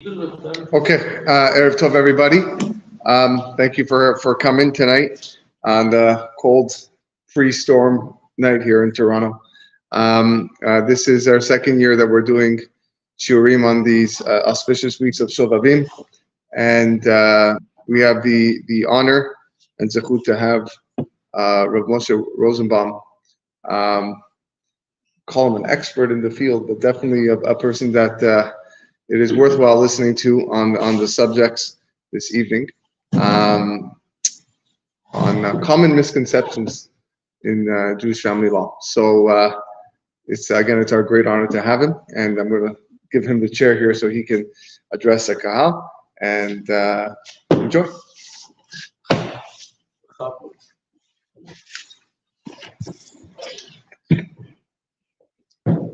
Okay, Erev Tov, everybody. Thank you for coming tonight on the cold, free-storm night here in Toronto. This is our second year that we're doing shiurim on these auspicious weeks of Shovavim, and we have the honor and zechut to have Rav Moshe Rosenbaum. Call him an expert in the field, but definitely a person that it is worthwhile listening to on the subjects this evening, on common misconceptions in Jewish family law. So it's our great honor to have him, and I'm going to give him the chair here so he can address the kahal and enjoy.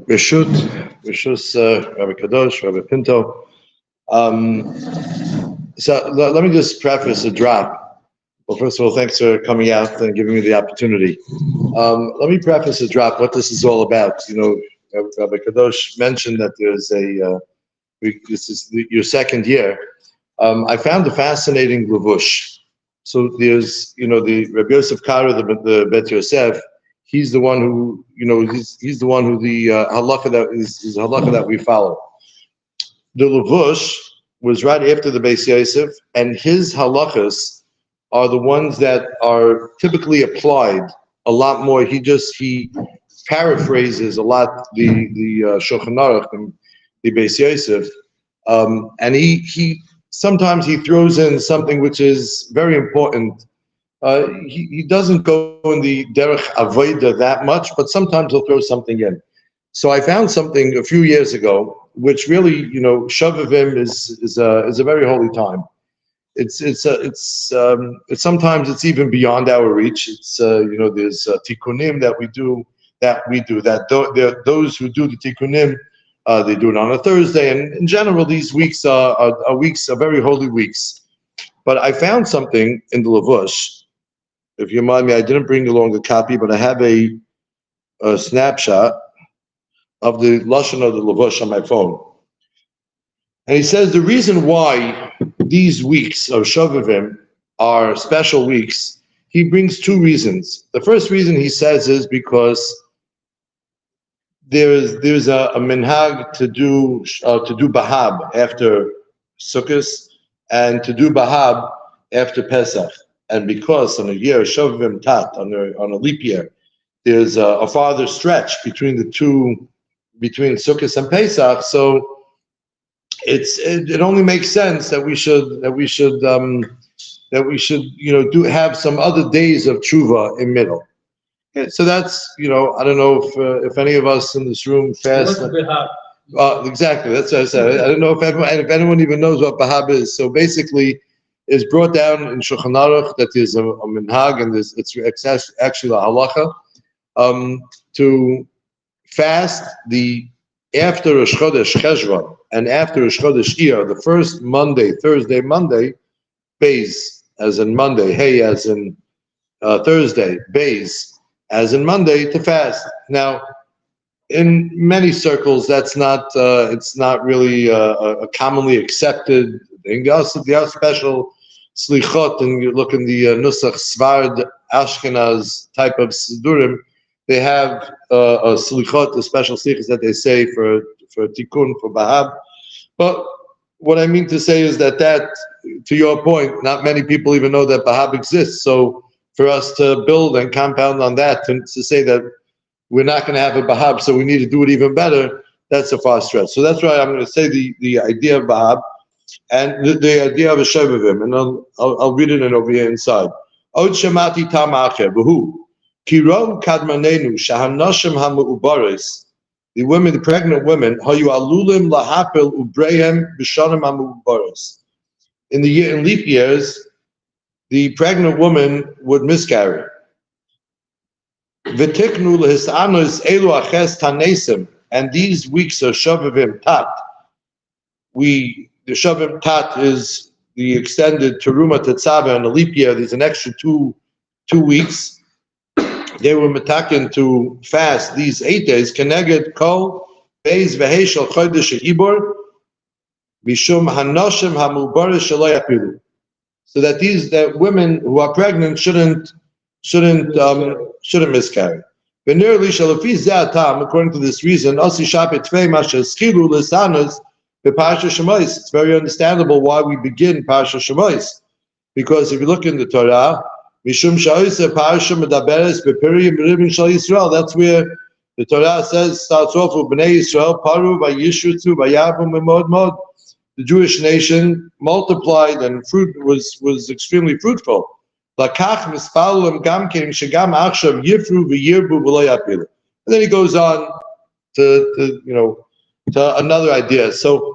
Rishus, Rabbi Kadosh, Rabbi Pinto. So let me just preface a drop. Well, first of all, thanks for coming out and giving me the opportunity. Let me preface a drop, what this is all about. You know, Rabbi Kadosh mentioned that there's this is your second year. I found a fascinating levush. So there's, the Rabbi Yosef Kara, the Bet Yosef. He's the one who, he's the one who the halacha that is halacha that we follow. The levush was right after the Beis Yosef, and his halachas are the ones that are typically applied a lot more. He paraphrases a lot the Shulchan Aruch and the Beis Yosef, and he sometimes he throws in something which is very important. He doesn't go in the derech avoda that much, but sometimes he'll throw something in. So I found something a few years ago, which really, Shovavim is a very holy time. It's sometimes it's even beyond our reach. It's there's tikkunim that we do. Those who do the tikkunim, they do it on a Thursday, and in general, these weeks are very holy weeks. But I found something in the levush. If you remind me, I didn't bring along a copy, but I have a snapshot of the lashon of the levush on my phone. And he says the reason why these weeks of Shovavim are special weeks, he brings two reasons. The first reason he says is because there's a minhag to do bahab after Sukkot and to do bahab after Pesach. And because on a year Shovavim Tat, on a leap year, there's a farther stretch between Sukkot and Pesach, so it only makes sense that we should have some other days of tshuva in middle. Okay, so that's I don't know if any of us in this room fast. Exactly, that's what I said. I don't know if anyone even knows what bahab is. So basically, is brought down in Shulchan Aruch that there's a minhag, and it's actually a halacha to fast after Rosh Chodesh Cheshvan and after Rosh Chodesh Iyar, the first Thursday, Monday, Beis as in Monday, Hey as in Thursday, Beis as in Monday, to fast. Now, in many circles, that's not it's not really a commonly accepted thing. There are special slichot, and you look in the Nusach Svard Ashkenaz type of Sidurim, they have a slichot, a special slichos that they say for tikkun, for bahab. But what I mean to say is that to your point, not many people even know that bahab exists. So for us to build and compound on that, to say that we're not going to have a bahab, so we need to do it even better, that's a far stretch. So that's why I'm going to say the idea of bahab and the idea of a Shovavim, and I'll read it over here inside. Od shemati tam acher v'hu kiron kadmanenu shahanoshim hamu'ubaris, the pregnant women, hayu alulim lahapel ubrehem b'shanim hamu'ubaris. In leap years, the pregnant woman would miscarry. V'tiknu lehisanus elu aches tanesim, and these weeks of Shovavim Tat, the Shovavim Tat is the extended Teruma Tetzaveh on a leap year. There's an extra two weeks. They were metaken to fast these 8 days. Keneged Kol Beis Veheshel Chodesh Ibor Mishum hanoshim hamubarish shelo yapilu. So that women who are pregnant shouldn't miscarry. According to this reason, it's very understandable why we begin Parsha Shemais. Because if you look in the Torah, that's where the Torah starts off with Bnei Yisrael, Paru, Vayishutzu, Vayavu, Memod Mod. The Jewish nation multiplied and fruit was extremely fruitful. And then he goes on to another idea. So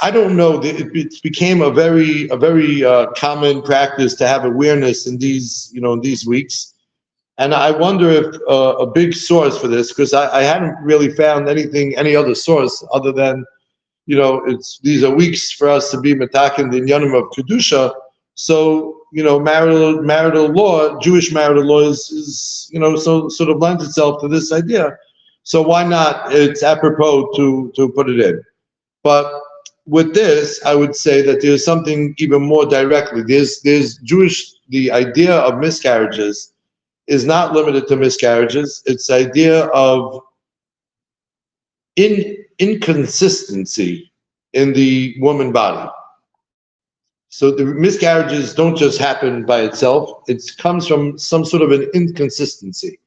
I don't know. It became a very common practice to have awareness in these weeks, and I wonder if a big source for this, because I hadn't really found any other source other than these are weeks for us to be metakin the inyanim of kedusha. So marital law, Jewish marital law is so sort of lends itself to this idea. So why not? It's apropos to put it in. But with this, I would say that there's something even more directly. There's the idea of miscarriages is not limited to miscarriages. It's the idea of inconsistency in the woman body. So the miscarriages don't just happen by itself. It comes from some sort of an inconsistency.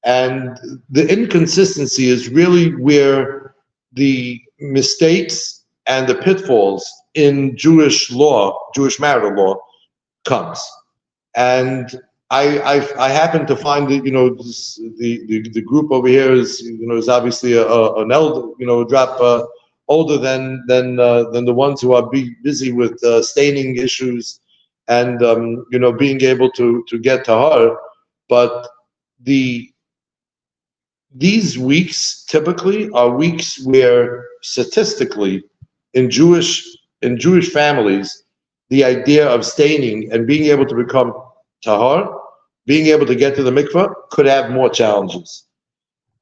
And the inconsistency is really where the mistakes and the pitfalls in Jewish law, Jewish marital law, comes. And I happen to find that the group over here is obviously an elder drop older than the ones who are busy with staining issues and being able to get to her. But these weeks typically are weeks where statistically in Jewish families, the idea of staining and being able to become tahar, being able to get to the mikveh, could have more challenges.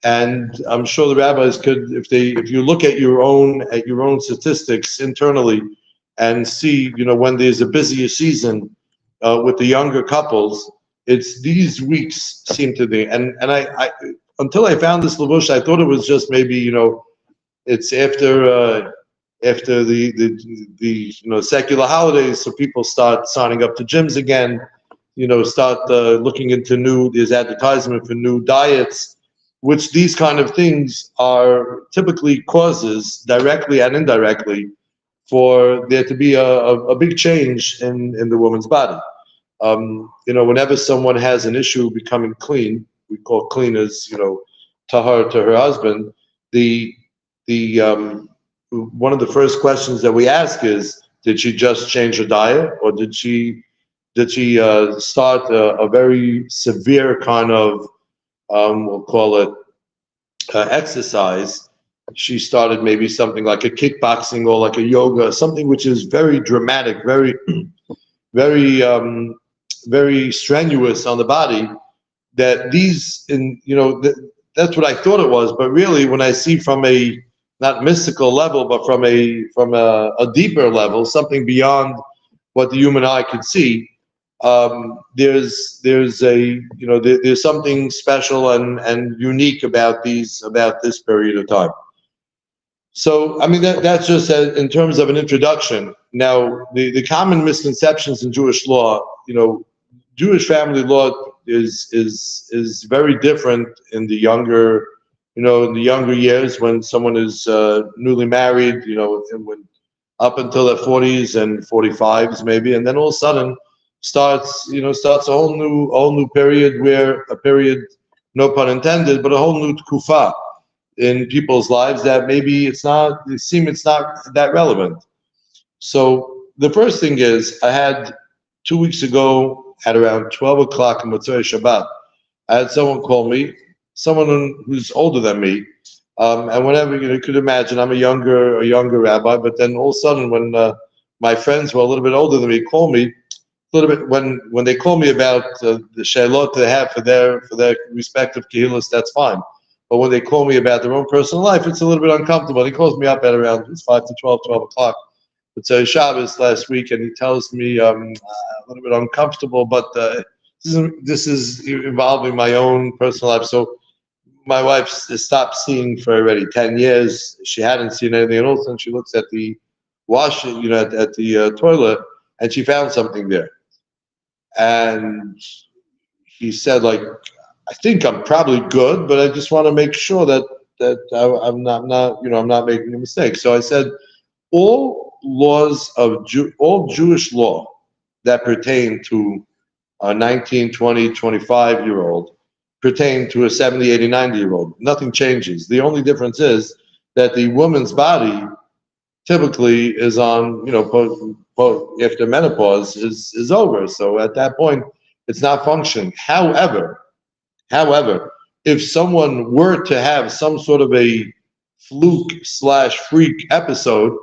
And I'm sure the rabbis could, if you look at your own statistics internally, and see, when there's a busier season with the younger couples, it's these weeks seem to be. And I until I found this lavush, I thought it was just maybe it's after the secular holidays, so people start signing up to gyms again. Start looking into there's advertisement for new diets, which these kind of things are typically causes, directly and indirectly, for there to be a big change in the woman's body. Whenever someone has an issue becoming clean, we call clean as tahar to her husband. The one of the first questions that we ask is, did she just change her diet, or did she start a very severe kind of we'll call it exercise? She started maybe something like a kickboxing or like a yoga, something which is very dramatic, very very strenuous on the body. That's what I thought it was. But really, when I see from a not mystical level, but from a deeper level, something beyond what the human eye could see, there's something special and unique about this period of time. So I mean that's just in terms of an introduction. Now the common misconceptions in Jewish law, Jewish family law is very different in the younger years, when someone is newly married, and when up until their 40s and 45s maybe, and then all of a sudden starts a whole new period, no pun intended, but a whole new tkufa in people's lives that maybe it's not that relevant. So the first thing is, I had 2 weeks ago at around 12 o'clock in Motzei Shabbat, I had someone call me, someone who's older than me, and whenever you could imagine, I'm a younger rabbi, but then all of a sudden when my friends who are a little bit older than me call me, a little bit when they call me about the shailot they have for their respective kehillas, that's fine. but when they call me about their own personal life, it's a little bit uncomfortable. He calls me up at around 5 to 12 o'clock. It's Shabbos last week, and he tells me a little bit uncomfortable, but this is involving my own personal life. So my wife stopped seeing for already 10 years. She hadn't seen anything, and all of a sudden she looks at the wash, at the toilet, and she found something there. And he said, like, I think I'm probably good, but I just want to make sure that I'm not making a mistake. So I said, all Jewish law that pertain to a 19, 20, 25-year-old pertain to a 70, 80, 90-year-old. Nothing changes. The only difference is that the woman's body typically is on, after menopause is over. So at that point, it's not functioning. However, if someone were to have some sort of a fluke/freak episode,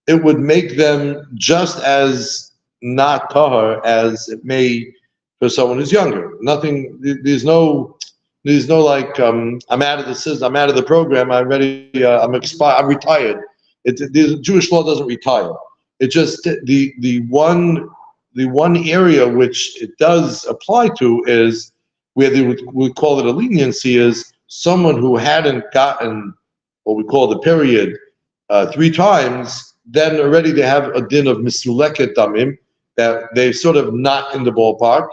it would make them just as not tahar as it may for someone who's younger. Nothing. There's no like I'm out of the system. I'm out of the program. I'm ready. I'm expired. I'm retired. The Jewish law doesn't retire. It just the one area which it does apply to is where they would call it a leniency is someone who hadn't gotten what we call the period 3 times. Then already they have a din of misuleket damim, that they're sort of not in the ballpark.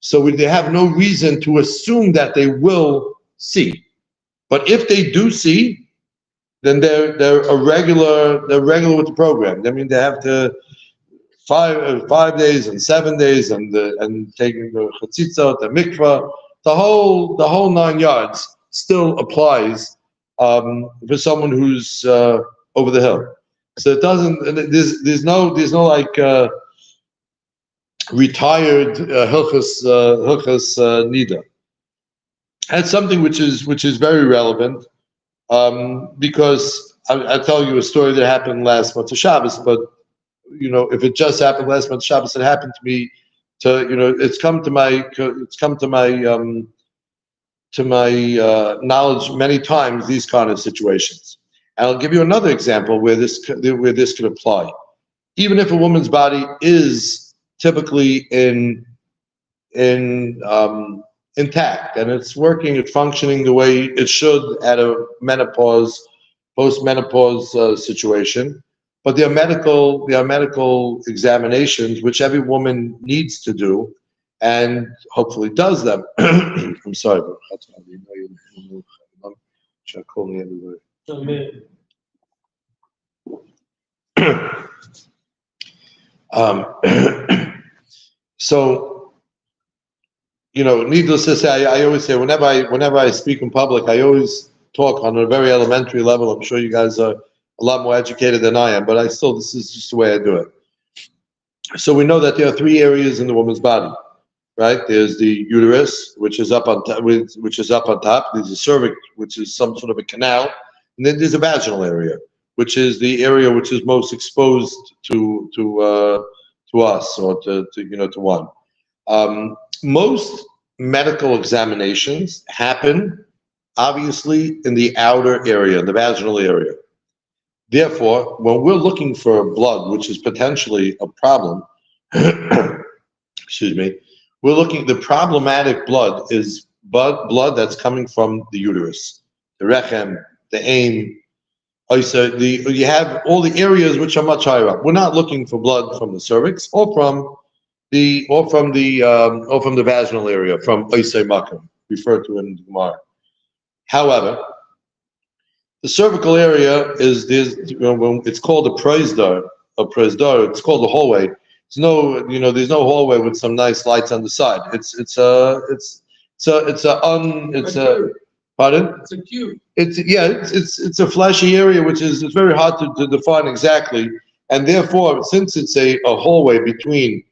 So they have no reason to assume that they will see. But if they do see, then they're regular with the program. I mean, they have to 5 days and 7 days and taking the chatzitza, the mikvah, the whole 9 yards still applies for someone who's over the hill. So it doesn't. There's no like retired hilchos nida. That's something which is very relevant because I'll tell you a story that happened last month of Shabbos. But if it just happened last month of Shabbos, it happened to me. It's come to my knowledge many times, these kind of situations. And I'll give you another example where this could apply. Even if a woman's body is typically intact and it's working, it's functioning the way it should at a post-menopause situation, but there are medical examinations which every woman needs to do, and hopefully does them. I'm sorry, but that's not call me everywhere. So, needless to say, I always say whenever I speak in public, I always talk on a very elementary level. I'm sure you guys are a lot more educated than I am, but this is just the way I do it. So we know that there are 3 areas in the woman's body, right? There's the uterus, which is up on top. There's the cervix, which is some sort of a canal, and then there's a vaginal area, which is the area which is most exposed to us or to one. Most medical examinations happen obviously in the outer area, the vaginal area. Therefore, when we're looking for blood, which is potentially a problem, excuse me, the problematic blood is blood that's coming from the uterus, the rechem, the aim. So you have all the areas which are much higher up. We're not looking for blood from the cervix or from the vaginal area, from Oisei Makam, referred to in the Gemara. However, the cervical area it's called a prosdor. It's called a hallway. There's no hallway with some nice lights on the side. Pardon? It's a cube. It's a fleshy area it's very hard to define exactly, and therefore, since it's a hallway between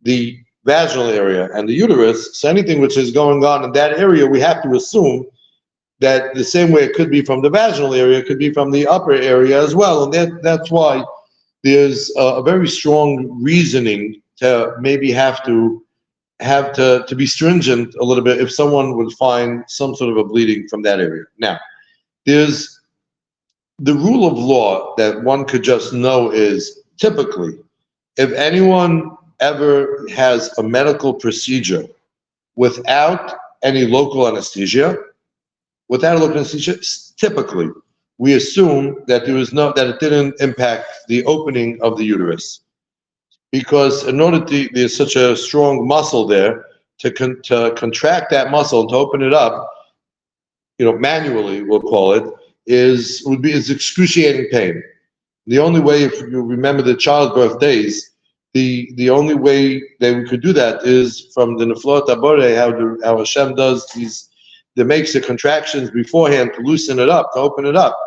the vaginal area and the uterus, so anything which is going on in that area, we have to assume that the same way it could be from the vaginal area, it could be from the upper area as well, and that's why there's a very strong reasoning to maybe have to have to be stringent a little bit if someone would find some sort of a bleeding from that area. Now, there's the rule of law that one could just know is typically, if anyone ever has a medical procedure without any local anesthesia, typically we assume that that it didn't impact the opening of the uterus, because in order to, there's such a strong muscle there to contract that muscle and to open it up, manually we'll call it, is excruciating pain. The only way, if you remember the childbirth days, the only way that we could do that is from the Neflot Abore, how Hashem does that makes the contractions beforehand to loosen it up, to open it up.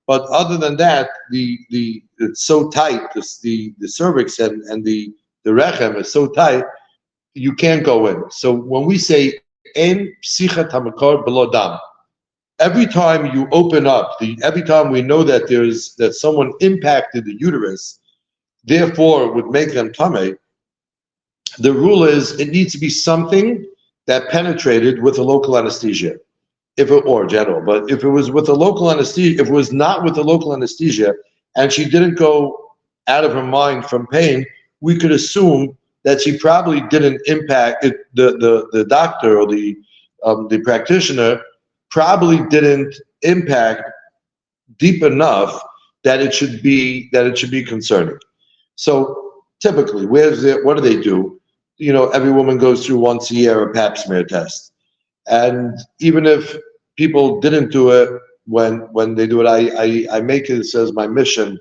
But other than that, it's so tight, the cervix and the rechem is so tight, you can't go in. So when we say en psichat hamakor belo dam, every time you open up, every time we know that someone impacted the uterus, therefore would make them tameh, the rule is it needs to be something that penetrated with a local anesthesia, or general. But if it was with a local anesthesia, if it was not with a local anesthesia, and she didn't go out of her mind from pain, we could assume that she probably didn't impact it. The doctor or the practitioner probably didn't impact deep enough that it should be concerning. So typically, what do they do? Every woman goes through once a year a pap smear test, and even if people didn't do it when they do it, I make it as my mission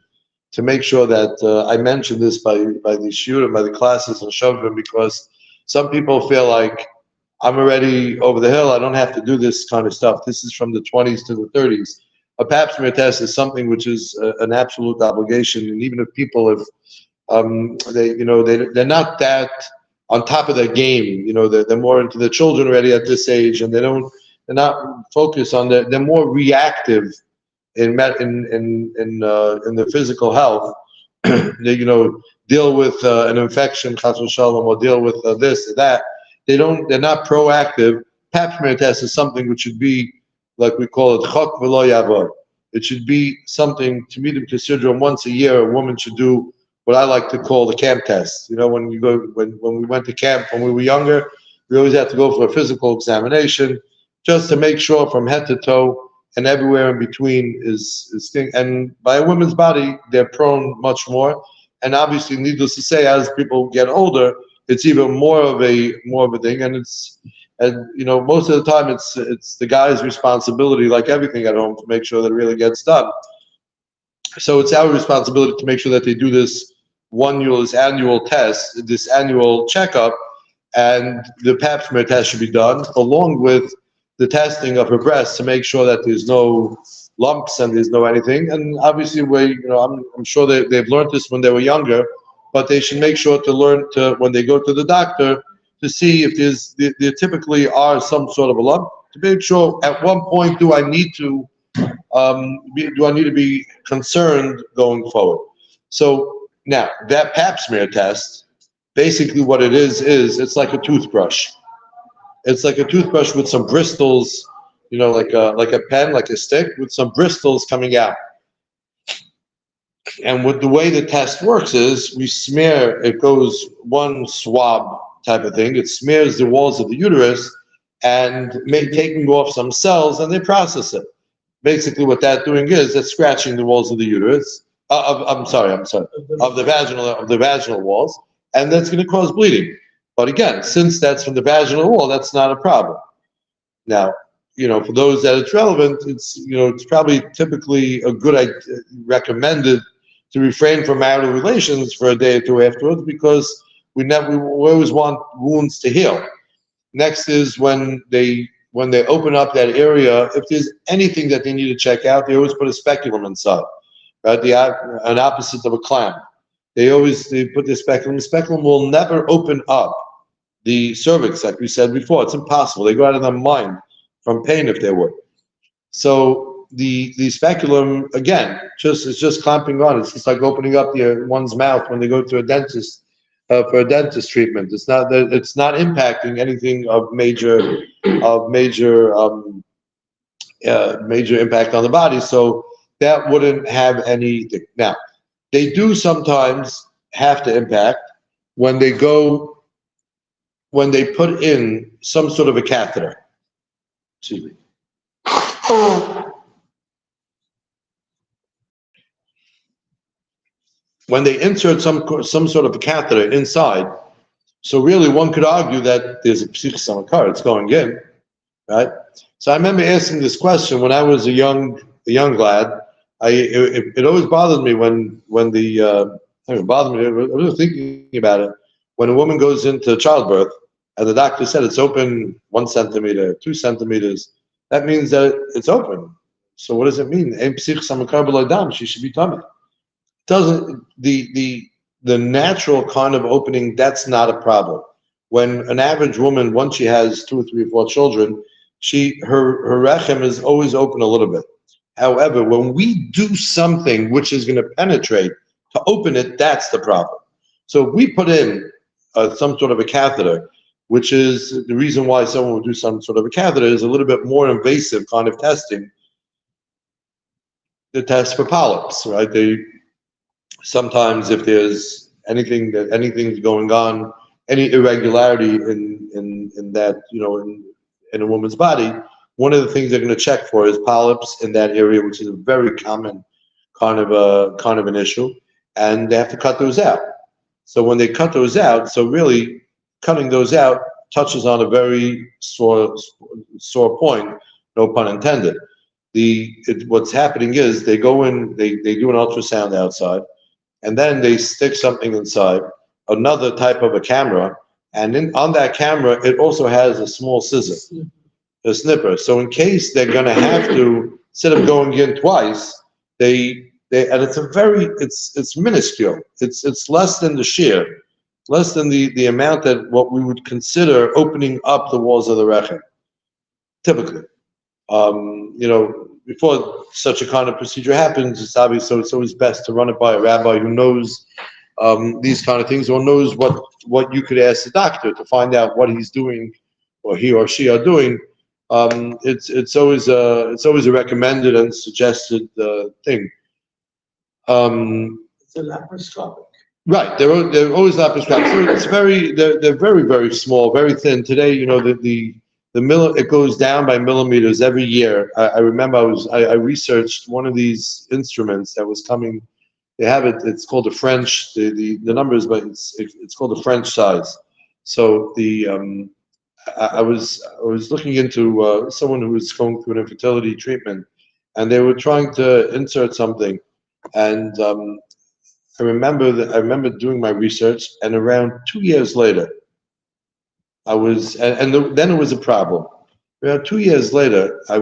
to make sure that I mention this by the shiur, by the classes in Shovavim, because some people feel like I'm already over the hill. I don't have to do this kind of stuff. This is from the 20s to the 30s. A pap smear test is something which is an absolute obligation, and even if people they're not that on top of their game, they're more into their children already at this age, and they're not focused on they're more reactive in the physical health. They deal with an infection, chas v'shalom, or deal with this or that. They're not proactive. Pap smear test is something which should be, like we call it, chok v'lo yavor. It should be something, to me, to syndrome once a year. A woman should do what I like to call the camp test. When we went to camp when we were younger, we always had to go for a physical examination just to make sure from head to toe and everywhere in between is thing. And by a woman's body, they're prone much more. And obviously, needless to say, as people get older, it's even more of a thing. And most of the time, it's the guy's responsibility, like everything at home, to make sure that it really gets done. So it's our responsibility to make sure that they do this annual test, this annual checkup, and the pap smear test should be done along with the testing of her breasts to make sure that there's no lumps and there's no anything. And obviously, I'm sure they've learned this when they were younger, but they should make sure to learn when they go to the doctor to see if there typically are some sort of a lump, to make sure at one point do I need to be concerned going forward. So now that pap smear test, basically what it is it's like a toothbrush. It's like a toothbrush with some bristles, like a pen, like a stick with some bristles coming out. And the way the test works is we smear, it goes one swab type of thing. It smears the walls of the uterus and taking off some cells, and they process it. Basically what that's doing is it's scratching the walls of the uterus, of the vaginal walls, and that's going to cause bleeding. But again, since that's from the vaginal wall, that's not a problem. Now, for those that it's relevant, it's probably typically a good idea, recommended to refrain from marital relations for a day or two afterwards, because we always want wounds to heal. Next is when they open up that area, if there's anything that they need to check out, they always put a speculum inside, right? An opposite of a clamp. They put the speculum. The speculum will never open up the cervix, like we said before. It's impossible. They go out of their mind from pain if they would. So the speculum, again, it's just clamping on. It's just like opening up one's mouth when they go to a dentist for a dentist treatment. It's not that it's not impacting anything of major impact on the body. So that wouldn't have anything. Now, they do sometimes have to impact when they put in some sort of a catheter. Excuse me. When they insert some sort of a catheter inside, so really one could argue that there's a psichis hamakar, it's going in, right? So I remember asking this question when I was a young lad. It always bothered me when it bothered me. I was thinking about it when a woman goes into childbirth and the doctor said it's open 1 centimeter, 2 centimeters. That means that it's open. So what does it mean? She should be tummy. Doesn't the natural kind of opening? That's not a problem. When an average woman, once she has 2 or 3 or 4 children, her rechem is always open a little bit. However, when we do something which is going to penetrate to open it, that's the problem. So we put in some sort of a catheter, which is the reason why someone would do some sort of a catheter, is a little bit more invasive kind of testing. The test for polyps, right? Sometimes if there's anything's going on, any irregularity in that, in a woman's body, one of the things they're going to check for is polyps in that area, which is a very common kind of an issue, and they have to cut those out. So when they cut those out, so really cutting those out touches on a very sore point, no pun intended. What's happening is they go in, they do an ultrasound outside, and then they stick something inside, another type of a camera, and on that camera it also has a small scissor, a snipper. So in case they're going to have to, instead of going in twice, and it's minuscule. It's less than the shear, less than the amount that what we would consider opening up the walls of the rechem. Typically, before such a kind of procedure happens, it's obvious. So it's always best to run it by a rabbi who knows these kind of things, or knows what you could ask the doctor to find out what he's doing, or he or she are doing. It's always a recommended and suggested thing. It's a laparoscopic. Right, they're always laparoscopic. So it's they're very, very small, very thin. Today, it goes down by millimeters every year. I remember I researched one of these instruments that was coming. They have it. It's called the French. The numbers, but it's called the French size. So I was looking into someone who was going through an infertility treatment, and they were trying to insert something, and I remember doing my research, and around 2 years later, then it was a problem. Around 2 years later, I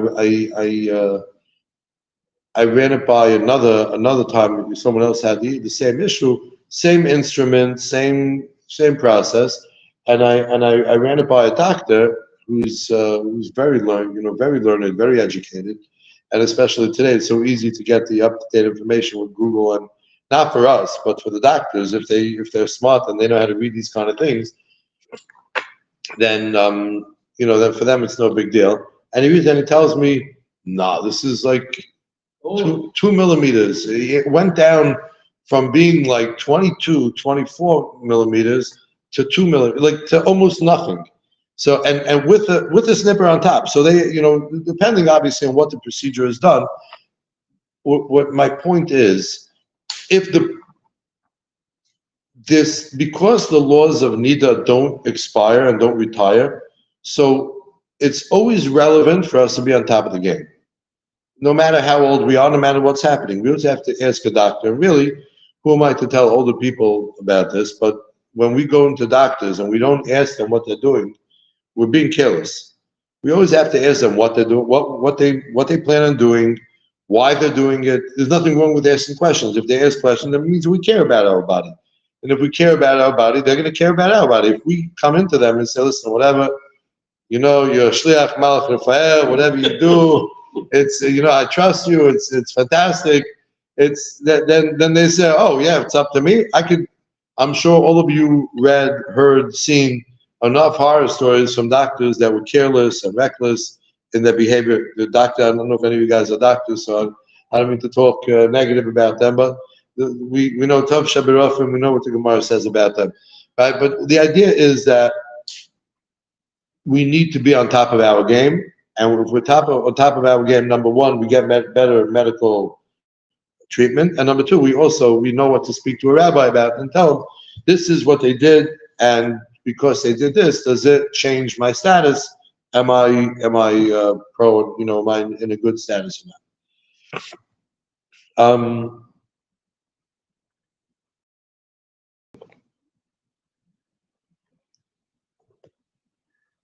ran it by another time. Someone else had the same issue, same instrument, same process, and I ran it by a doctor who's very learned, very educated, and especially today, it's so easy to get the up-to-date information with Google, and not for us, but for the doctors, if they're smart and they know how to read these kind of things, then then for them it's no big deal. And he tells me, no, this is like 2 millimeters. It went down from being like 22, 24 millimeters to 2 millimeters, like to almost nothing. So and with the snipper on top. So they, depending obviously on what the procedure is done. What my point is, because the laws of Nida don't expire and don't retire, so it's always relevant for us to be on top of the game. No matter how old we are, no matter what's happening, we always have to ask a doctor. And really, who am I to tell older people about this? But when we go into doctors and we don't ask them what they're doing, we're being careless. We always have to ask them what they're doing, what they plan on doing, why they're doing it. There's nothing wrong with asking questions. If they ask questions, that means we care about our body. And if we care about our body, they're going to care about our body. If we come into them and say, listen, whatever, you're shliach malach Raphael, whatever you do, it's, I trust you, it's fantastic. It's then they say, oh yeah, it's up to me. I'm sure all of you read, heard, seen enough horror stories from doctors that were careless and reckless in their behavior. The doctor, I don't know if any of you guys are doctors, so I don't mean to talk negative about them, but we know Tov Shabirofim, we know what the Gemara says about them, right? But the idea is that we need to be on top of our game, and if we're on top of our game, number one, we get better medical treatment, and number two, we know what to speak to a rabbi about and tell them this is what they did, and because they did this, does it change my status? Am I pro? Am I in a good status or not?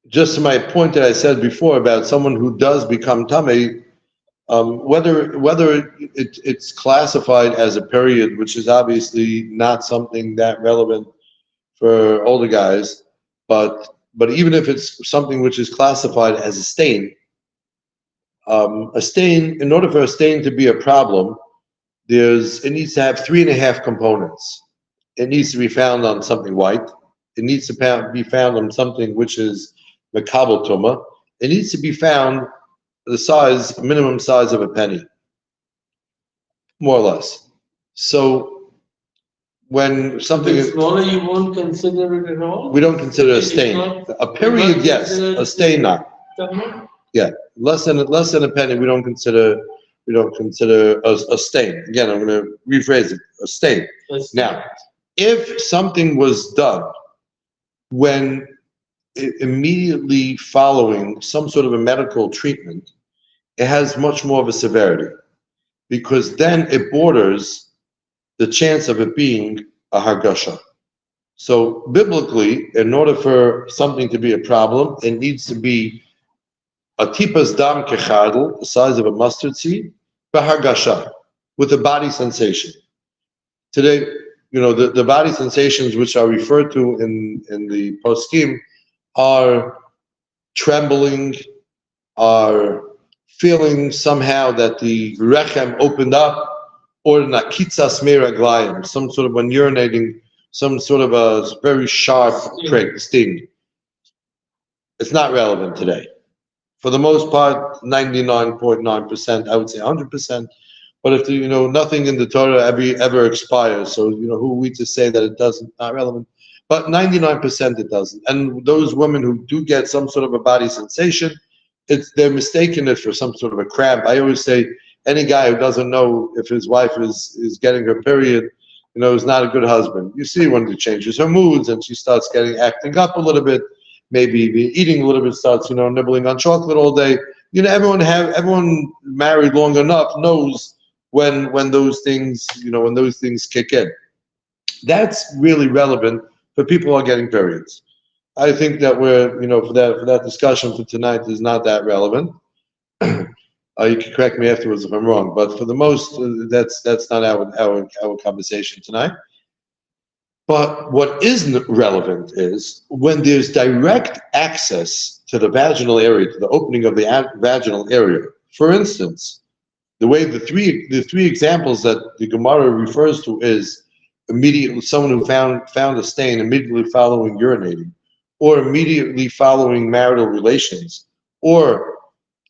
Just to my point that I said before about someone who does become tamei, whether it's classified as a period, which is obviously not something that relevant for older guys, but even if it's something which is classified as a stain, in order for a stain to be a problem, it needs to have 3.5 components. It needs to be found on something white. It needs to be found on something which is mekabel tuma. It needs to be found the minimum size of a penny, more or less. So when something is smaller, you won't consider it at all. We don't consider a stain. A period, yes. A stain, not. Yeah, less than a penny. We don't consider a stain. Again, I'm going to rephrase it. A stain. Now, if something was done when immediately following some sort of a medical treatment, it has much more of a severity, because then it borders the chance of it being a hargasha. So biblically, in order for something to be a problem, it needs to be a tipas dam kechadel, the size of a mustard seed, hargasha, with a body sensation. Today, the body sensations which are referred to in the poskim are trembling, are feeling somehow that the rechem opened up, or nakitzas meraglayim, some sort of when urinating, some sort of a very sharp prick, sting. It's not relevant today. For the most part, 99.9%, I would say 100%. But if nothing in the Torah ever expires, so who are we to say that it doesn't, not relevant? But 99% it doesn't. And those women who do get some sort of a body sensation, they're mistaking it for some sort of a cramp. I always say any guy who doesn't know if his wife is getting her period, is not a good husband. You see when she changes her moods and she starts acting up a little bit, maybe eating a little bit, starts nibbling on chocolate all day. Everyone married long enough knows when those things kick in. That's really relevant for people who are getting periods. I think that we're, for that discussion for tonight is not that relevant. You can correct me afterwards if I'm wrong, but for the most, that's not our conversation tonight. But what isn't relevant is when there's direct access to the vaginal area, to the opening of the vaginal area. For instance, the way the three examples that the Gemara refers to is immediately someone who found a stain immediately following urinating, or immediately following marital relations, or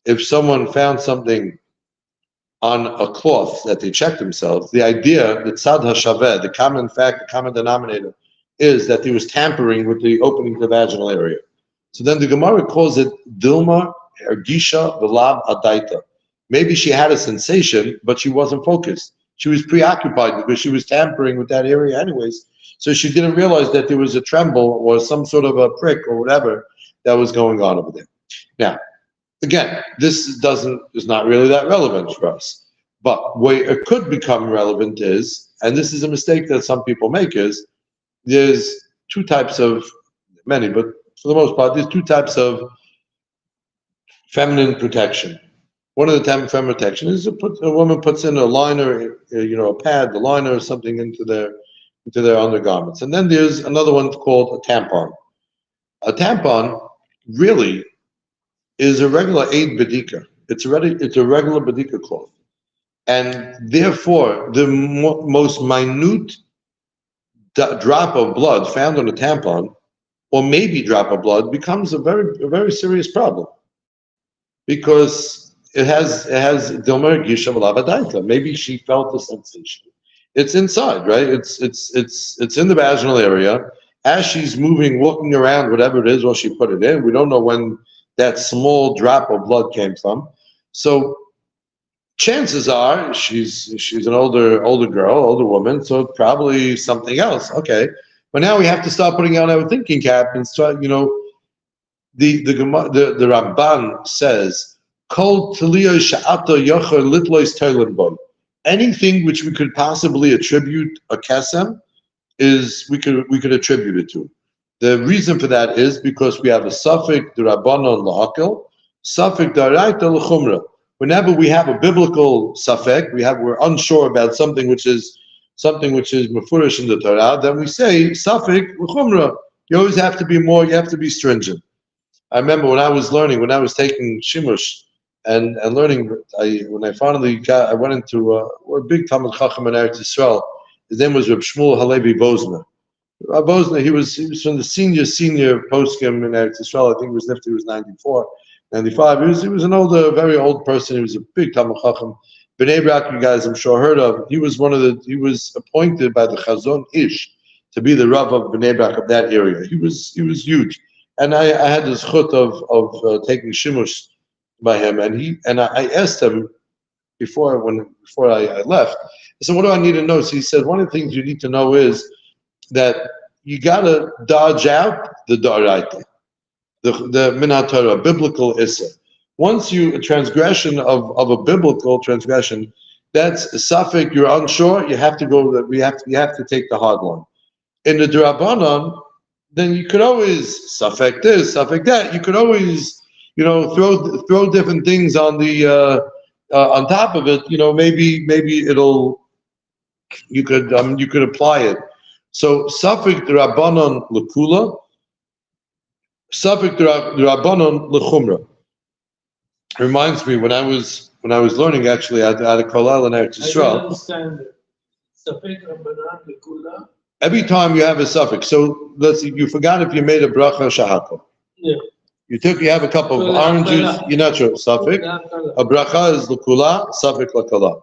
if someone found something on a cloth that they checked themselves. The idea that tzad hashaveh, the common denominator, is that he was tampering with the opening of the vaginal area. So then the Gemara calls it Dilma Ergisha Velab Adaita. Maybe she had a sensation, but she wasn't focused. She was preoccupied because she was tampering with that area anyways. So she didn't realize that there was a tremble or some sort of a prick or whatever that was going on over there. Now, again, this is not really that relevant for us. But where it could become relevant is, and this is a mistake that some people make, is there's two types of, many, but for the most part, there's two types of feminine protection. One of the types of feminine protection is a woman puts in a liner, a pad, the liner or something into their undergarments. And then there's another one called a tampon. A tampon really is a regular aid bedika. It's a regular bedika cloth. And therefore, the most minute drop of blood found on a tampon, or maybe drop of blood, becomes a very serious problem, because it has Dilmer Gisha V'Lavadaita. Maybe she felt the sensation. It's inside, right? It's in the vaginal area. As she's moving, walking around, whatever it is, while she put it in, we don't know when that small drop of blood came from. So chances are she's an older girl, older woman, so it's probably something else. Okay, but now we have to start putting on our thinking cap and start. The Ramban says, "Kol teliya she'ata yocher litlois toilen bo." Anything which we could possibly attribute a kesem is we could attribute it to. The reason for that is because we have a suffix d'Rabbanan l'hakel, suffix d'Oraita l'chumra. Whenever we have a biblical suffix, we're unsure about something which is mefurish in the Torah, then we say suffix l'chumra. You always have to be more. You have to be stringent. I remember when I was taking shimush and learning. When I finally I went into a big Talmud Chacham in Eretz Yisrael. His name was Reb Shmuel Halevi Bozner. Bozner, he was from the senior poskim in Eretz Yisrael. I think he was 94, 95. He was an very old person. He was a big Talmud Chacham. Bnei Brak, you guys, I'm sure heard of. He was appointed by the Chazon Ish to be the Rav of Bnei Brak of that area. He was huge, and I had this chut of taking shimush by him, and I asked him before I left. I said, what do I need to know? So he said, one of the things you need to know is that you gotta dodge out the Daraita, the Minat Torah, biblical Issa. Once a transgression of a biblical transgression, that's a suffix, you're unsure, you have to take the hard one. In the D'Rabbanan, then you could always suffix this, suffix that. You could always, throw different things on the on top of it. Maybe you could apply it. So suffix d'Rabbanan l'kula, suffix d'Rabbanan l'chumra. Reminds me when I was learning actually at a kollel in Eretz Yisrael. I don't understand it. Suffix Rabbanan l'kula. Every time you have a suffix, so let's see, you forgot if you made a bracha shahaka. Yeah. You have a cup of orange juice, you're not sure, suffix. A bracha is l'kula, suffix l'kala.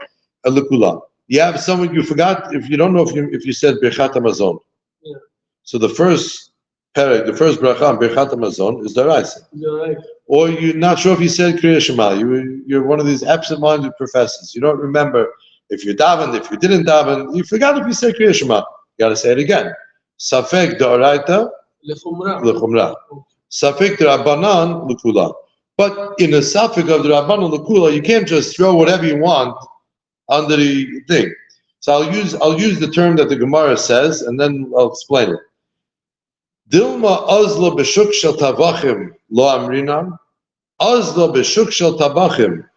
A l'kula. You have someone you forgot, if you don't know if you said birchat hamazon. Yeah. So the first perek, the first bracha on birchat hamazon is daraisa. You're right. Or you're not sure if you said kriya shema. You're one of these absent-minded professors. You don't remember if you davened, if you didn't daven. You forgot if you said kriya shema. You got to say it again. Safek d'oraita l'chumra. Safek d'Rabbanan l'kula. But in the safek of d'Rabbanan l'kula, you can't just throw whatever you want under the thing. So I'll use the term that the Gemara says, and then I'll explain it. Dilma azla b'shuk shel tavachim lo amrinam. Azla b'shuk shel tavachim.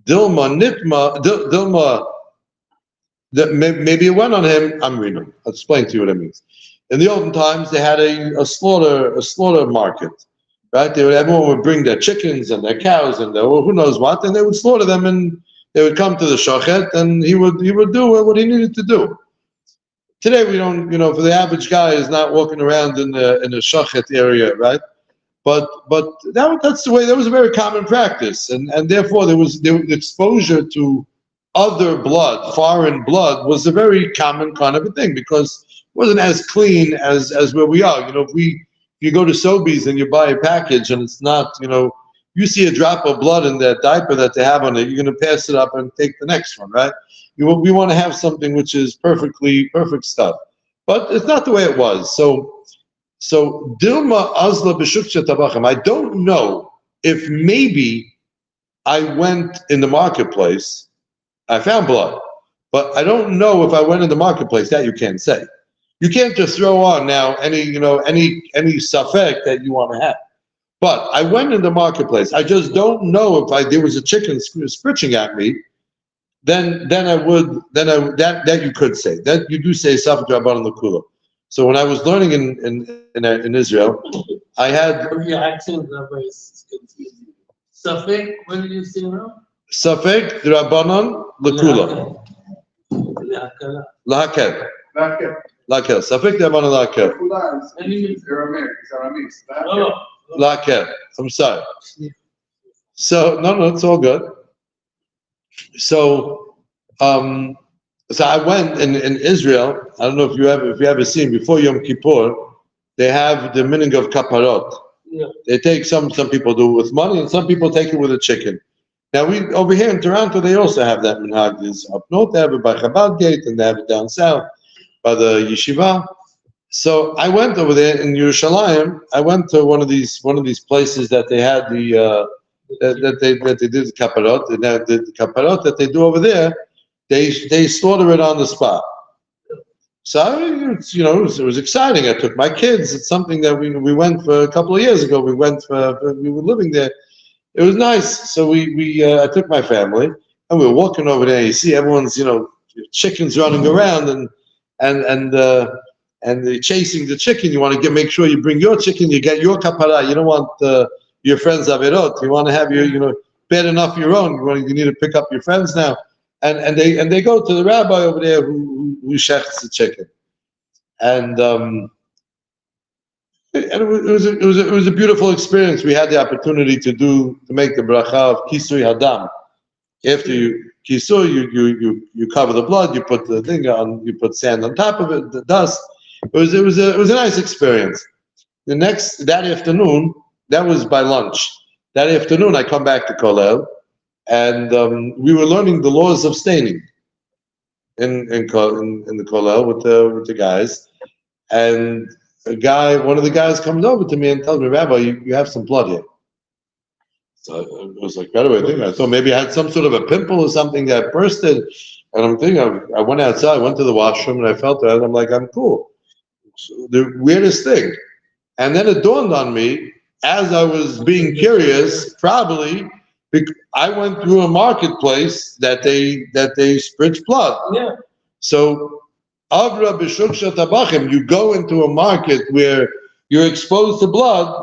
Dilma nitma. Dilma. Maybe it went on him. Amrinam. I'll explain to you what it means. In the olden times, they had a slaughter market, right? Everyone would bring their chickens and their cows and their who knows what, and they would slaughter them, and they would come to the shochet, and he would do what he needed to do. Today we don't, for the average guy is not walking around in the shochet area, right? But that's the way. That was a very common practice, and therefore the exposure to other blood, foreign blood, was a very common kind of a thing, because it wasn't as clean as where we are. If you go to Sobeys and you buy a package and it's not, you see a drop of blood in that diaper that they have on it, you're going to pass it up and take the next one, right? We want to have something which is perfect stuff, but it's not the way it was. So Dilma Azla B'Shuk Tabachim. I don't know if maybe I went in the marketplace, I found blood, but I don't know if I went in the marketplace. That you can't say. You can't just throw on now any suffix that you want to have. But I went in the marketplace. I just don't know if there was a chicken scritching at me. Then that you could say that you do say suffix Rabbanan l'kula. So when I was learning in Israel, I had your accent, Rabbi, is confusing. Suffix. What did you say now? Safek Rabbanan l'kula. Lahakel. Lakel. Safek D'Rabbanan Lakel. No. Lakel. I'm sorry. So no, it's all good. So, so I went in Israel. I don't know if you ever seen before Yom Kippur, they have the meaning of kaparot. Yeah. They take some people do it with money, and some people take it with a chicken. Now we over here in Toronto, they also have that minhag. There's up north they have it by Chabad Gate, and they have it down south by the yeshiva. So I went over there in Yerushalayim. I went to one of these places that they had that they did the kaparot, and the kaparot that they do over there, they slaughter it on the spot. So it was exciting. I took my kids. It's something that we went for a couple of years ago. We went we were living there. It was nice. So I took my family and we were walking over there. You see everyone's chickens running around and they're chasing the chicken. You want to make sure you bring your chicken. You get your kapara. You don't want your friends averot. You want to have your bad enough your own. You need to pick up your friends now. And they go to the rabbi over there who shechts the chicken, and it was a beautiful experience. We had the opportunity to make the bracha of kisui hadam. After you kisui, you cover the blood. You put the thing on. You put sand on top of it. The dust. It was a nice experience. That afternoon, that was by lunch. That afternoon, I come back to Kollel, and we were learning the laws of staining in the Kollel with the guys, and one of the guys comes over to me and tells me, Rabbi, you have some blood here. So I was like, right away thinking, I thought maybe I had some sort of a pimple or something that bursted, and I'm thinking, I went outside, went to the washroom, and I felt it, and I'm like, I'm cool. So the weirdest thing. And then it dawned on me, as I was being curious, probably, I went through a marketplace that they spritz blood. Yeah. So, Avra b'shuksha tabachim, you go into a market where you're exposed to blood,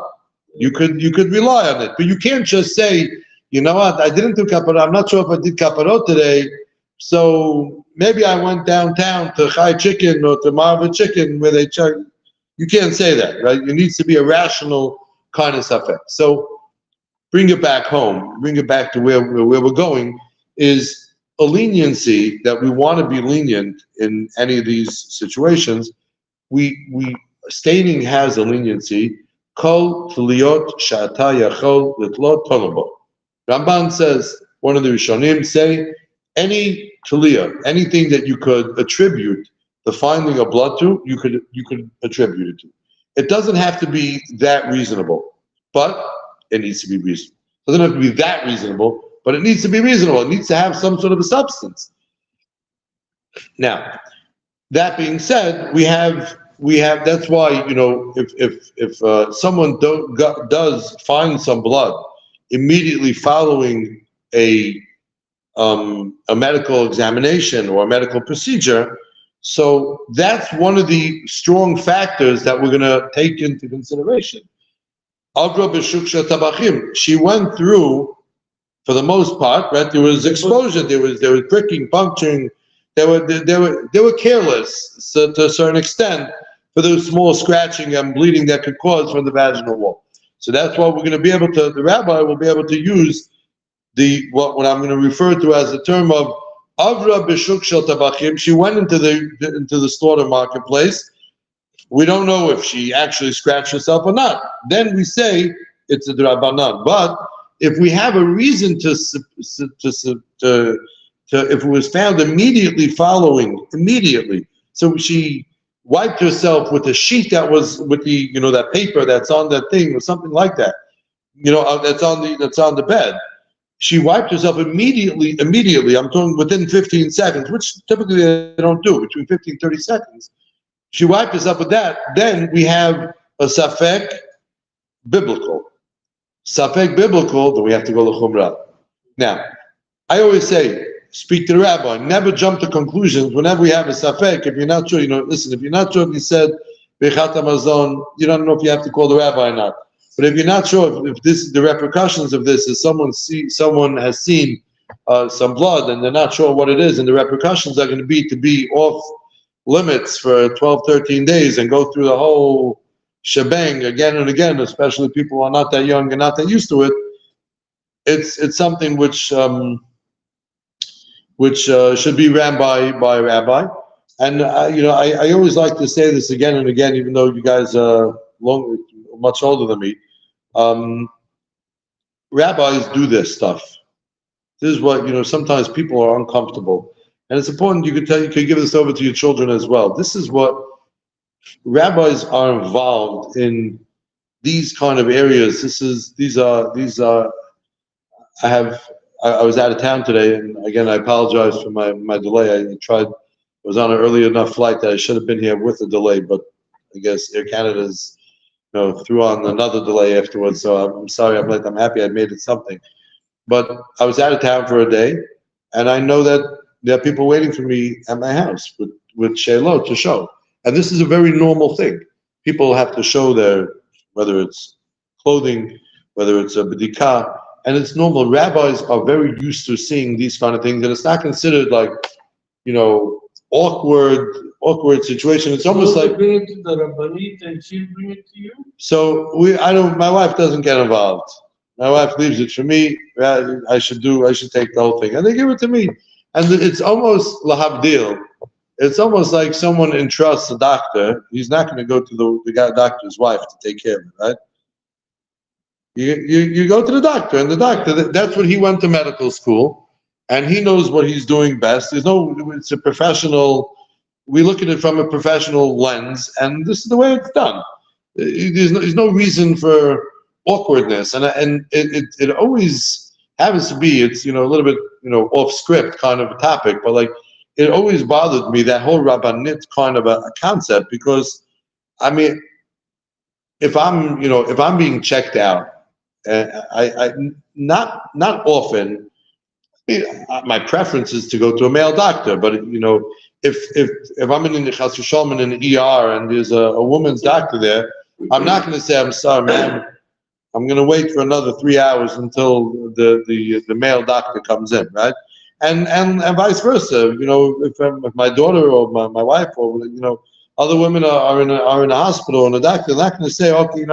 you could rely on it. But you can't just say, you know what, I didn't do kaparot, I'm not sure if I did kaparot today, so maybe I went downtown to Chai Chicken or to Marva Chicken where they check. You can't say that, right? It needs to be a rational kind of safek. So, bring it back home, bring it back to where we're going, is a leniency that we want to be lenient in any of these situations. Staining has a leniency. Kol tliot sha'ata yachol litlot tolobo. Ramban says, one of the Rishonim say, any tliya, anything that you could attribute the finding of blood to, you could attribute it to. It doesn't have to be that reasonable, but it needs to be reasonable. It doesn't have to be that reasonable, but it needs to be reasonable. It needs to have some sort of a substance. Now, that being said, we have. That's why if someone does find some blood immediately following a medical examination or a medical procedure, so that's one of the strong factors that we're going to take into consideration. She went through, for the most part, right? There was exposure. There was pricking, puncturing. They were careless, so to a certain extent, for those small scratching and bleeding that could cause from the vaginal wall. So that's why we're going to be able to. The rabbi will be able to use what I'm going to refer to as the term of Avra b'shuk shel tabachim. She went into the slaughter marketplace. We don't know if she actually scratched herself or not. Then we say it's a drabanan. But if we have a reason to if it was found immediately, so she wiped herself with a sheet that was with the that paper that's on that thing or something like that, that's on the bed. She wiped herself immediately. I'm talking within 15 seconds, which typically they don't do, between 15 and 30 seconds. She wiped herself with that. Then we have a safek biblical. Safek biblical, then we have to go to Chumrah. Now, I always say, speak to the rabbi. Never jump to conclusions whenever we have a safek. If you're not sure, listen, if you're not sure if he said Bechat Hamazon, you don't know if you have to call the rabbi or not. But if you're not sure if this is the repercussions of this, is someone has seen some blood and they're not sure what it is, and the repercussions are going to be off limits for 12, 13 days and go through the whole shebang again and again, especially people who are not that young and not that used to it, it's something which should be ran by a rabbi. And I always like to say this again and again, even though you guys are much older than me. Rabbis do this stuff. This is what sometimes people are uncomfortable, and it's important. You could give this over to your children as well. This is what rabbis are involved in. These kind of areas. These are. I was out of town today, and again, I apologize for my delay. I was on an early enough flight that I should have been here with a delay, but I guess Air Canada's, threw on another delay afterwards. So I'm sorry I'm late. I'm happy I made it something. But I was out of town for a day, and I know that there are people waiting for me at my house with Sheilot to show. And this is a very normal thing. People have to show whether it's clothing, whether it's a b'dikah, and it's normal. Rabbis are very used to seeing these kind of things, and it's not considered like, awkward situation. It's almost like bring it to the Rabbanit and she'll bring it to you. So my wife doesn't get involved. My wife leaves it for me. I should take the whole thing, and they give it to me. And it's almost lahabdil. It's almost like someone entrusts a doctor. He's not going to go to the doctor's wife to take care of it, right? You go to the doctor, and the doctor, that's what he went to medical school, and he knows what he's doing best. It's a professional. We look at it from a professional lens, and this is the way it's done. There's no reason for awkwardness, and it always happens to be. It's a little bit off script kind of a topic, but like it always bothered me, that whole rabbanit kind of a concept, because I mean, if I'm being checked out, I not often. My preference is to go to a male doctor, but if I'm in the chas v'shalom in the ER and there's a woman's doctor there, I'm not going to say, I'm sorry, man, I'm going to wait for another 3 hours until the male doctor comes in, right? And vice versa. If my daughter or my wife or other women are in a hospital and a doctor, they're not going to say, okay,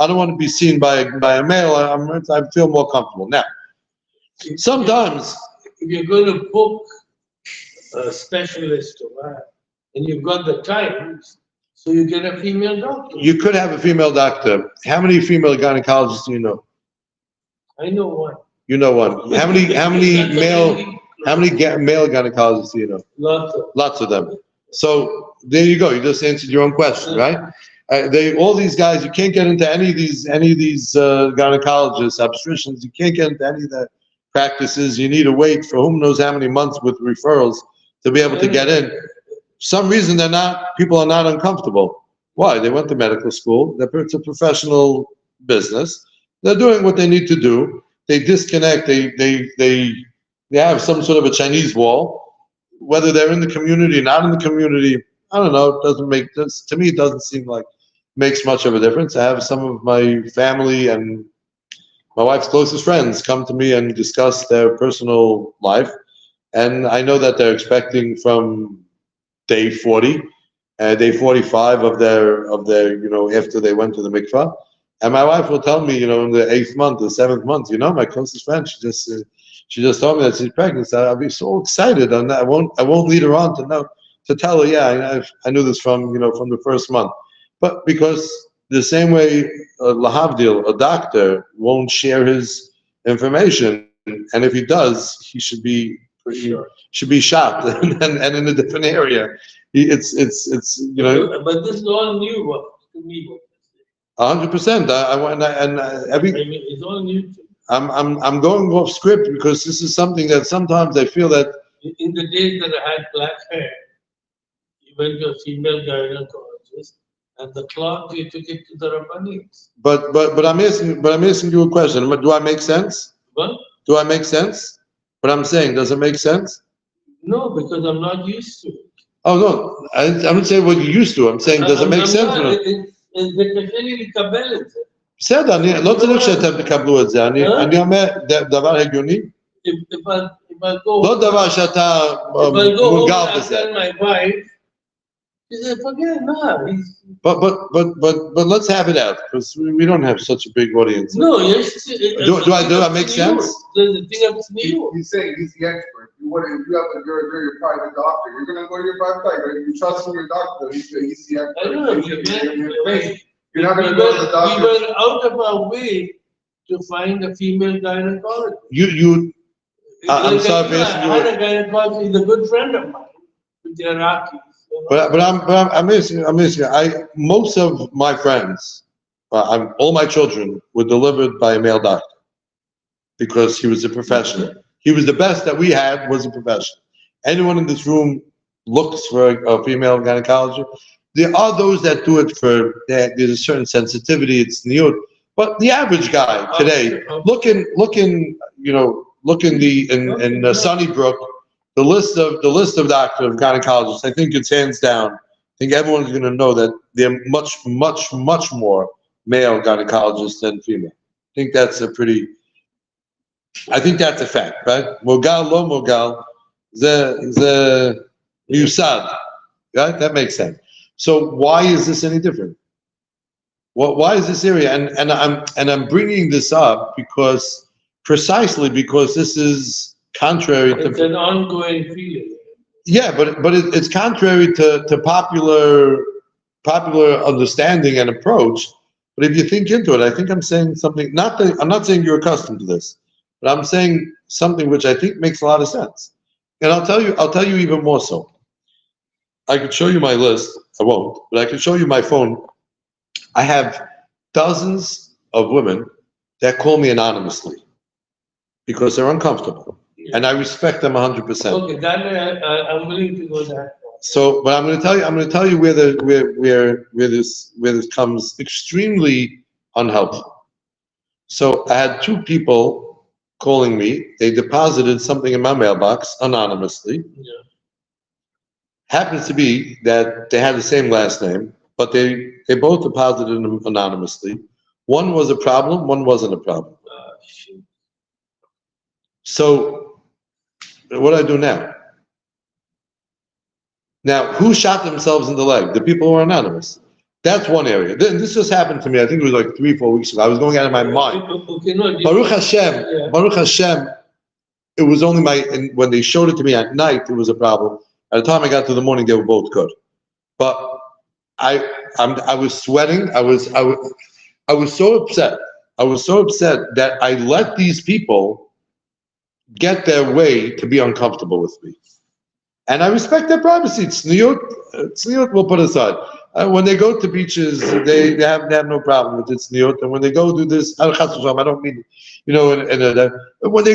I don't want to be seen by a male. I feel more comfortable now. Sometimes, if you're going to book a specialist and you've got the time, so you get a female doctor. You could have a female doctor. How many female gynecologists do you know? I know one. You know one. How many male gynecologists do you know? Lots of them. So there you go. You just answered your own question, right? All these guys. You can't get into any of these gynecologists, obstetricians. You can't get into any of the practices. You need to wait for whom knows how many months with referrals to be able to get in. Some reason people are not uncomfortable. Why? They went to medical school. It's a professional business. They're doing what they need to do. They disconnect. They have some sort of a Chinese wall. Whether they're in the community, not in the community, I don't know. It doesn't make sense. To me, it doesn't seem like makes much of a difference. I have some of my family and my wife's closest friends come to me and discuss their personal life, and I know that they're expecting from day 40, day 45 of their after they went to the mikvah, and my wife will tell me, in the 8th month, the 7th month, my closest friend, she just told me that she's pregnant. So I'll be so excited, and I won't lead her on to tell her, yeah, I knew this from the first month, but because the same way, lahavdil, a doctor won't share his information, and if he does, he should be shopped and in a different area. It's But this is all new to me. 100%. It's all new to me. I'm going off script because this is something that sometimes I feel that in the days that I had black hair, you went to a female gynecologist. And the cloth, you took it to the Rabbanit. But I'm asking you a question. Do I make sense? What? Do I make sense? What I'm saying, does it make sense? No, because I'm not used to it. Oh no, I'm not saying what you're used to. I'm saying, does it make sense? בסדר, לא צריך שאתם תקבלו את זה. אני אומר, דבר הגיוני. לא דבר שאתה מורגל בזה. My wife, He said, forget no. But let's have it out because we don't have such a big audience. No, yes. Do I make sense? The thing up to you. He's saying he's the expert. If you're your private doctor, you're going to go to your private doctor. You trust in your doctor. He's the expert. I don't know. You're not going to go to the doctor. We went out of our way to find a female gynecologist. I'm sorry. I had a gynecologist. He's a good friend of mine with the Iraqis. But I'm asking. Most of my friends, all my children were delivered by a male doctor because he was a professional. He was the best that we had was a professional. Anyone in this room looks for a female gynecologist. There are those that do it for there's a certain sensitivity. It's new, but the average guy today, look in Sunnybrook. The list of doctors, of gynecologists, I think it's hands down. I think everyone's going to know that there are much more male gynecologists than female. I think that's a fact, right? Mogal, lo mogal, the yusad, right? That makes sense. So why is this any different? Why is this area? And I'm bringing this up precisely because this is contrary to. It's an ongoing feeling. Yeah, but it's contrary to popular understanding and approach. But if you think into it, I think I'm saying something. I'm not saying you're accustomed to this, but I'm saying something which I think makes a lot of sense. And I'll tell you even more so. I could show you my list. I won't, but I can show you my phone. I have dozens of women that call me anonymously because they're uncomfortable. And I respect them 100%. Okay, then I'm willing to go that far. So, but I'm going to tell you where this comes extremely unhelpful. So I had two people calling me. They deposited something in my mailbox anonymously. Yeah. Happens to be that they had the same last name, but they both deposited them anonymously. One was a problem, one wasn't a problem. Shoot. So what do I do now? Now, who shot themselves in the leg? The people who are anonymous. That's one area. This just happened to me. I think it was like 3-4 weeks ago. I was going out of my mind. Okay, no, Baruch Hashem, it was only and when they showed it to me at night, it was a problem. At the time I got to the morning, they were both good. But I was sweating. I was so upset. I was so upset that I let these people get their way to be uncomfortable with me. And I respect their privacy. Tzniut we'll put aside. When they go to beaches, they have no problem with it, tzniut. And when they go do this, I don't mean, when they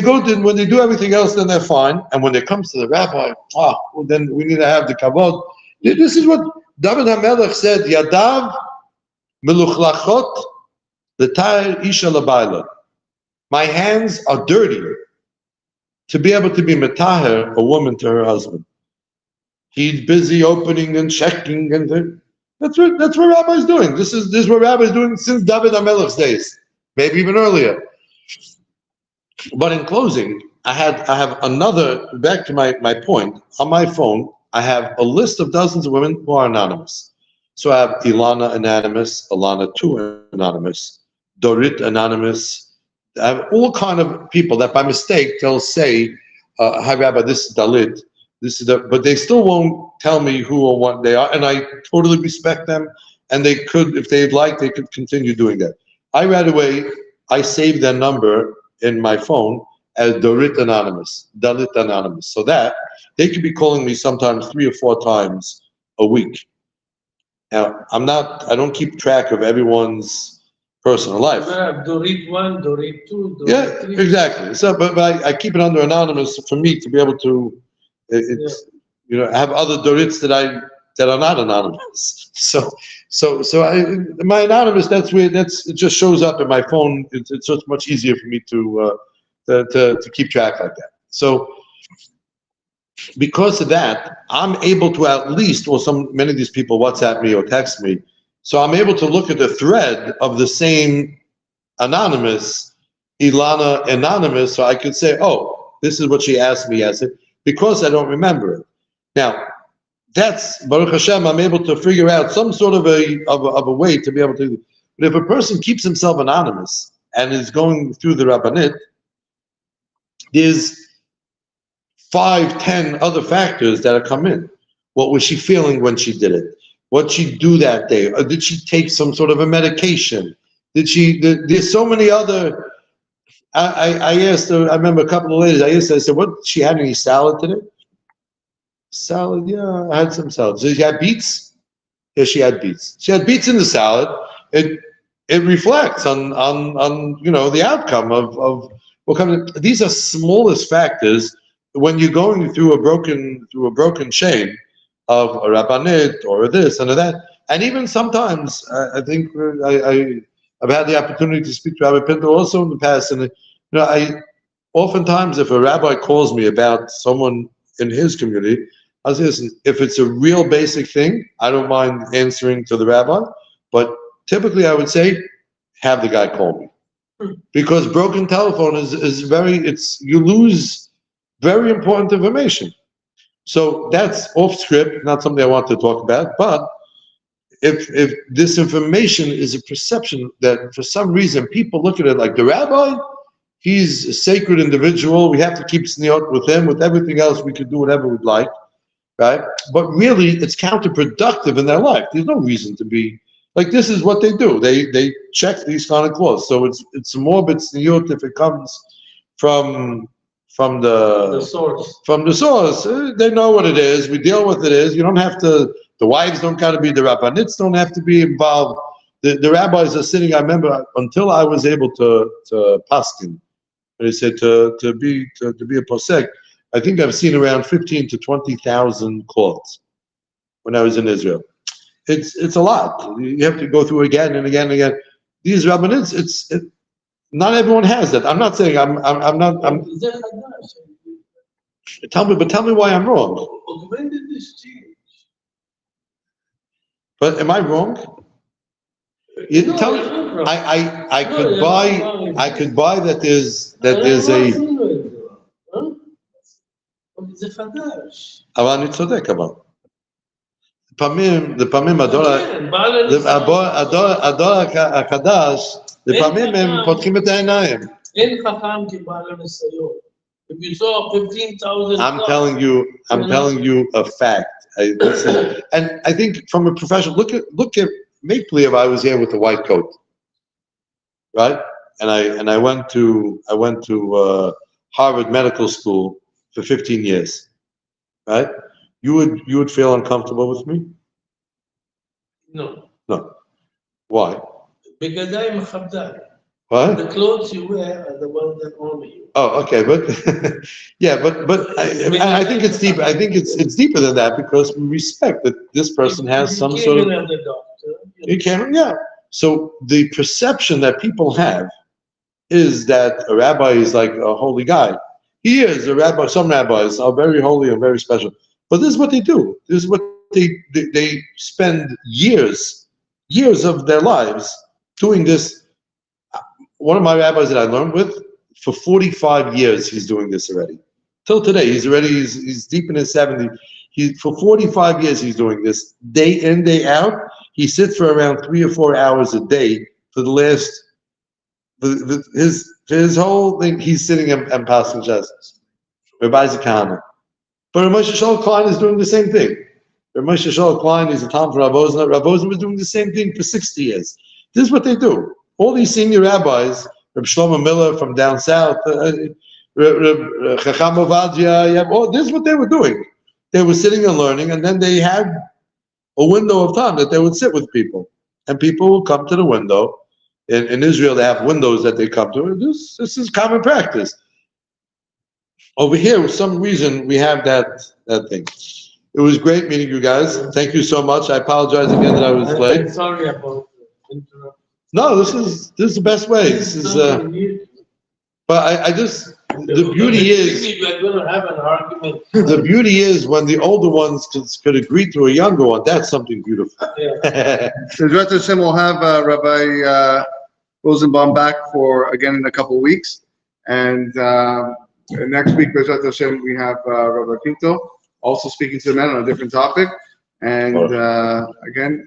do everything else, then they're fine. And when it comes to the rabbi, then we need to have the kavod. This is what David HaMelech said, Yadav meluchlachot l'tayr isha l'bayla. My hands are dirty to be able to be metaher a woman to her husband. He's busy opening and checking, and that's what Rabbi's doing. This is what Rabbi's doing since David HaMelech's days, maybe even earlier. But in closing, I have another, back to my point, on my phone, I have a list of dozens of women who are anonymous. So I have Ilana anonymous, Alana 2 anonymous, Dorit anonymous. I have all kind of people that by mistake they'll say, "Hi Rabbi, this is Dalit, this is but they still won't tell me who or what they are, and I totally respect them. And they could, if they'd like, they could continue doing that. I saved their number in my phone as Dorit Anonymous, Dalit Anonymous, so that they could be calling me sometimes 3 or 4 times a week. Now, I don't keep track of everyone's personal life. Dorit 1, Dorit 2, Dorit Yeah, 3. exactly. So, but I keep it under anonymous for me to be able to, have other Dorits that are not anonymous. So my anonymous, it just shows up in my phone. It's just much easier for me to keep track like that. So because of that, I'm able to at least, many of these people WhatsApp me or text me. So I'm able to look at the thread of the same anonymous, Ilana anonymous, so I could say, oh, this is what she asked me as it, because I don't remember it. Now, that's Baruch Hashem. I'm able to figure out some sort of a way to be able to. But if a person keeps himself anonymous and is going through the Rabbanit, there's 5, 10 other factors that come in. What was she feeling when she did it? What she do that day? Or did she take some sort of a medication? There's so many other. I asked her, I remember a couple of ladies, I said, what, she had any salad today? Salad, yeah, I had some salad. So she had beets? Yeah, she had beets. She had beets in the salad. It reflects on the outcome of what comes. These are smallest factors when you're going through a broken chain of a rabbanit or this and that. And even sometimes, I think I've had the opportunity to speak to Rabbi Pinto also in the past, and oftentimes if a rabbi calls me about someone in his community, I say, listen, if it's a real basic thing, I don't mind answering to the rabbi, but typically I would say, have the guy call me. Because broken telephone you lose very important information. So that's off script, not something I want to talk about, but if this information is a perception that for some reason people look at it like the rabbi, he's a sacred individual, we have to keep sneot with him, with everything else we could do whatever we'd like, right? But really it's counterproductive in their life. There's no reason to be, like this is what they do. They check these kind of clauses. So it's morbid sneot if it comes from the source. From the source. They know what it is, we deal with it. You don't have to. The wives don't got to be, the rabbinits don't have to be involved. The rabbis are sitting, I remember, until I was able to paskin, they said to be a posek, I think I've seen around 15 to 20,000 calls when I was in Israel. It's a lot. You have to go through again and again and again. These rabbinits, not everyone has that. I'm not saying I'm tell me why I'm wrong. When did this change? But am I wrong? No, Tell me. you're not wrong. I No, could you're buy. not wrong. I could buy that there's a. זה חדש. אבל אני צודק אבל. לפעמים הדור החדש, לפעמים הם פותחים את העיניים. אין חכם כבעל הניסיון. If you saw 15,000. I'm telling you a fact. And I think from a professional, look at, make believe I was here with the white coat, right? And I went to Harvard Medical School for 15 years, right? You would feel uncomfortable with me? No. Why? Because I'm a chabdar. What? The clothes you wear are the ones that honor you. Oh, okay, but yeah, but I think it's deep. I think it's deeper than that because we respect that this person has some sort of. The doctor. You can, yeah. So the perception that people have is that a rabbi is like a holy guy. He is a rabbi. Some rabbis are very holy and very special. But this is what they do. This is what they spend years of their lives doing this. One of my rabbis that I learned with, for 45 years, he's doing this already. Till today, he's deep in his 70s. For 45 years, he's doing this. Day in, day out. He sits for around 3 or 4 hours a day for the last, his whole thing, he's sitting and passing justice. Rabbi Zakana. But Moshe Shalom Klein is doing the same thing. Moshe Shalom Klein is a Tom for Rav Osner. Rav Osner was doing the same thing for 60 years. This is what they do. All these senior rabbis, Reb Shlomo Miller from down south, Chacham Ovadia, this is what they were doing. They were sitting and learning, and then they had a window of time that they would sit with people. And people would come to the window. In Israel, they have windows that they come to. This is common practice. Over here, for some reason, we have that thing. It was great meeting you guys. Thank you so much. I apologize again that I was late. I'm sorry about the interruption. No, this is the best way. This is but I just the beauty is we're going to have an argument. the beauty is when the older ones could agree to a younger one. That's something beautiful. Yeah. So Bezrat Hashem will have Rabbi Rosenbaum back again in a couple of weeks, and next week Bezrat Hashem we have Rabbi Pinto also speaking to the men on a different topic. And again,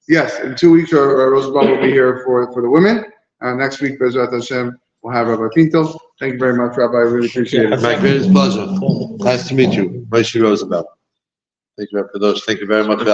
yes, in 2 weeks, Rosenbaum will be here for the women. Next week, Bezrat Hashem, we'll have Rabbi Pinto. Thank you very much, Rabbi. I really appreciate it. My greatest pleasure. Nice to meet you. Moshe Rosenbaum. Thank you for those. Thank you very much.